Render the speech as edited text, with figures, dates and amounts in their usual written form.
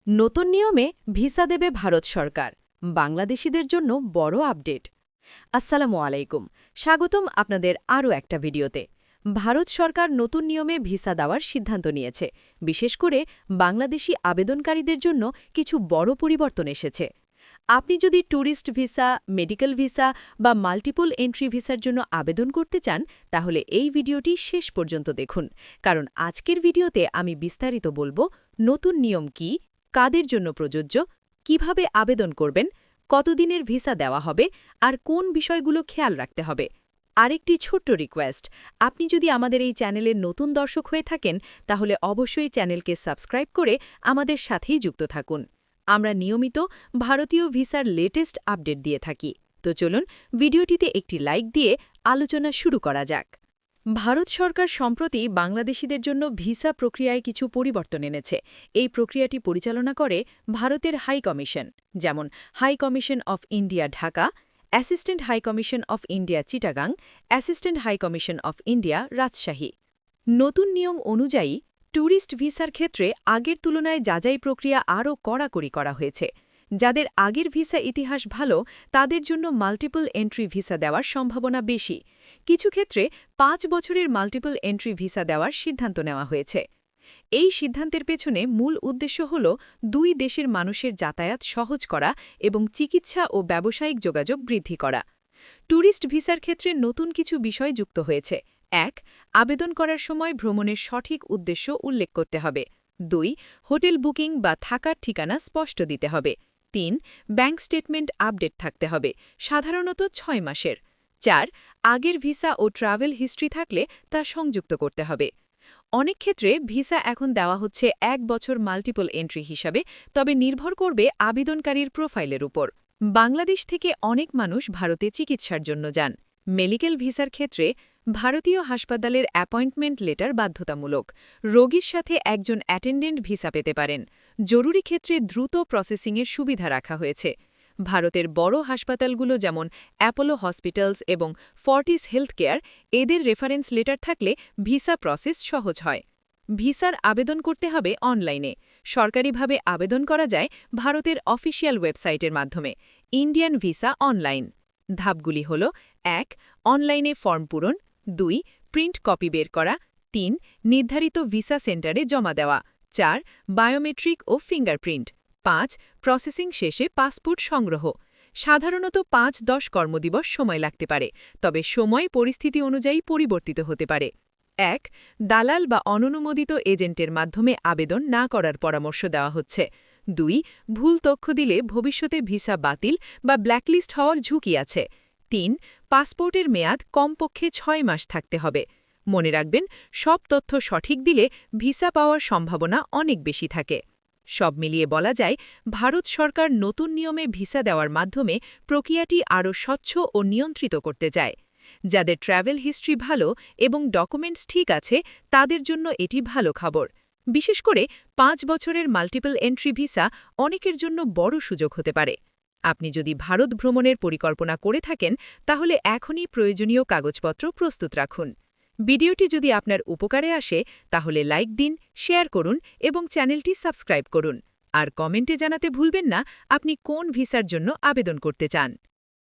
নতুন নিয়মে ভিসা দেবে ভারত সরকার, বাংলাদেশিদের জন্য বড় আপডেট। আসসালামু আলাইকুম, স্বাগতম আপনাদের আরও একটা ভিডিওতে। ভারত সরকার নতুন নিয়মে ভিসা দেওয়ার সিদ্ধান্ত নিয়েছে। বিশেষ করে বাংলাদেশি আবেদনকারীদের জন্য কিছু বড় পরিবর্তন এসেছে। আপনি যদি ট্যুরিস্ট ভিসা, মেডিকেল ভিসা বা মাল্টিপল এন্ট্রি ভিসার জন্য আবেদন করতে চান, তাহলে এই ভিডিওটি শেষ পর্যন্ত দেখুন, কারণ আজকের ভিডিওতে আমি বিস্তারিত বলবো নতুন নিয়ম কী, কাদের জন্য প্রযোজ্য, কিভাবে আবেদন করবেন, কতদিনের ভিসা দেওয়া হবে আর কোন বিষয়গুলো খেয়াল রাখতে হবে। আরেকটি ছোট্ট রিকোয়েস্ট, আপনি যদি আমাদের এই চ্যানেলের নতুন দর্শক হয়ে থাকেন, তাহলে অবশ্যই চ্যানেলকে সাবস্ক্রাইব করে আমাদের সাথেই যুক্ত থাকুন। আমরা নিয়মিত ভারতীয় ভিসার লেটেস্ট আপডেট দিয়ে থাকি। তো চলুন ভিডিওটিতে একটি লাইক দিয়ে আলোচনা শুরু করা যাক। ভারত সরকার সম্প্রতি বাংলাদেশিদের জন্য ভিসা প্রক্রিয়ায় কিছু পরিবর্তন এনেছে। এই প্রক্রিয়াটি পরিচালনা করে ভারতের হাই কমিশন, যেমন high commission of India Dhaka, assistant high commission of India Chittagong, assistant high commission of India Rajshahi. নতুন নিয়ম অনুযায়ী ট্যুরিস্ট ভিসার ক্ষেত্রে আগের তুলনায় যাচাই প্রক্রিয়া আরও কড়াকড়ি করা হয়েছে। যাদের আগের ভিসা ইতিহাস ভালো, তাদের জন্য মাল্টিপল এন্ট্রি ভিসা দেওয়ার সম্ভাবনা বেশি। কিছু ক্ষেত্রে ৫ বছরের মাল্টিপল এন্ট্রি ভিসা দেওয়ার সিদ্ধান্ত নেওয়া হয়েছে। এই সিদ্ধান্তের পেছনে মূল উদ্দেশ্য হল দুই দেশের মানুষের যাতায়াত সহজ করা এবং চিকিৎসা ও ব্যবসায়িক যোগাযোগ বৃদ্ধি করা। ট্যুরিস্ট ভিসার ক্ষেত্রে নতুন কিছু বিষয় যুক্ত হয়েছে। ১. আবেদন করার সময় ভ্রমণের সঠিক উদ্দেশ্য উল্লেখ করতে হবে। ২. হোটেল বুকিং বা থাকার ঠিকানা স্পষ্ট দিতে হবে। ৩. ব্যাংক স্টেটমেন্ট আপডেট থাকতে হবে, সাধারণত ৬ মাসের। ৪. আগের ভিসা ও ট্রাভেল হিস্ট্রি থাকলে তা সংযুক্ত করতে হবে। অনেক ক্ষেত্রে ভিসা এখন দেওয়া হচ্ছে ১ বছর মাল্টিপল এন্ট্রি হিসাবে, তবে নির্ভর করবে আবেদনকারীর প্রোফাইলের উপর। বাংলাদেশ থেকে অনেক মানুষ ভারতে চিকিৎসার জন্য যান। মেডিকেল ভিসার ক্ষেত্রে ভারতীয় হাসপাতালের অ্যাপয়েন্টমেন্ট লেটার বাধ্যতামূলক। রোগীর সাথে একজন অ্যাটেন্ডেন্ট ভিসা পেতে পারেন। জরুরি ক্ষেত্রে দ্রুত প্রসেসিংয়ের সুবিধা রাখা হয়েছে। ভারতের বড় হাসপাতালগুলো যেমন অ্যাপোলো হসপিটালস এবং ফর্টিস হেলথ কেয়ার, এদের রেফারেন্স লেটার থাকলে ভিসা প্রসেস সহজ হয়। ভিসার আবেদন করতে হবে অনলাইনে। সরকারিভাবে আবেদন করা যায় ভারতের অফিসিয়াল ওয়েবসাইটের মাধ্যমে। ইন্ডিয়ান ভিসা অনলাইন ধাপগুলি হল: ১. অনলাইনে ফর্ম পূরণ। ২. প্রিন্ট কপি বের করা। ৩. নির্ধারিত ভিসা সেন্টারে জমা দেওয়া। ৪. বায়োমেট্রিক ও ফিঙ্গারপ্রিন্ট। ৫. প্রসেসিং শেষে পাসপোর্ট সংগ্রহ। সাধারণত ৫-১০ কর্মদিবস সময় লাগতে পারে, তবে সময় পরিস্থিতি অনুযায়ী পরিবর্তিত হতে পারে। ১. দালাল বা অননুমোদিত এজেন্টের মাধ্যমে আবেদন না করার পরামর্শ দেওয়া হচ্ছে। ২. ভুল তথ্য দিলে ভবিষ্যতে ভিসা বাতিল বা ব্ল্যাকলিস্ট হওয়ার ঝুঁকি আছে। ৩. পাসপোর্টের মেয়াদ কমপক্ষে ৬ মাস থাকতে হবে। মনে রাখবেন, সব তথ্য সঠিক দিলে ভিসা পাওয়ার সম্ভাবনা অনেক বেশি থাকে। সব মিলিয়ে বলা যায়, ভারত সরকার নতুন নিয়মে ভিসা দেওয়ার মাধ্যমে প্রক্রিয়াটি আরও স্বচ্ছ ও নিয়ন্ত্রিত করতে চায়। যাদের ট্র্যাভেল হিস্ট্রি ভালো এবং ডকুমেন্টস ঠিক আছে, তাদের জন্য এটি ভালো খবর। বিশেষ করে ৫ বছরের মাল্টিপল এন্ট্রি ভিসা অনেকের জন্য বড় সুযোগ হতে পারে। আপনি যদি ভারত ভ্রমণের পরিকল্পনা করে থাকেন, তাহলে এখনই প্রয়োজনীয় কাগজপত্র প্রস্তুত রাখুন। ভিডিওটি যদি আপনার উপকারে আসে, তাহলে লাইক দিন, শেয়ার করুন এবং চ্যানেলটি সাবস্ক্রাইব করুন। আর কমেন্টে জানাতে ভুলবেন না আপনি কোন ভিসার জন্য আবেদন করতে চান।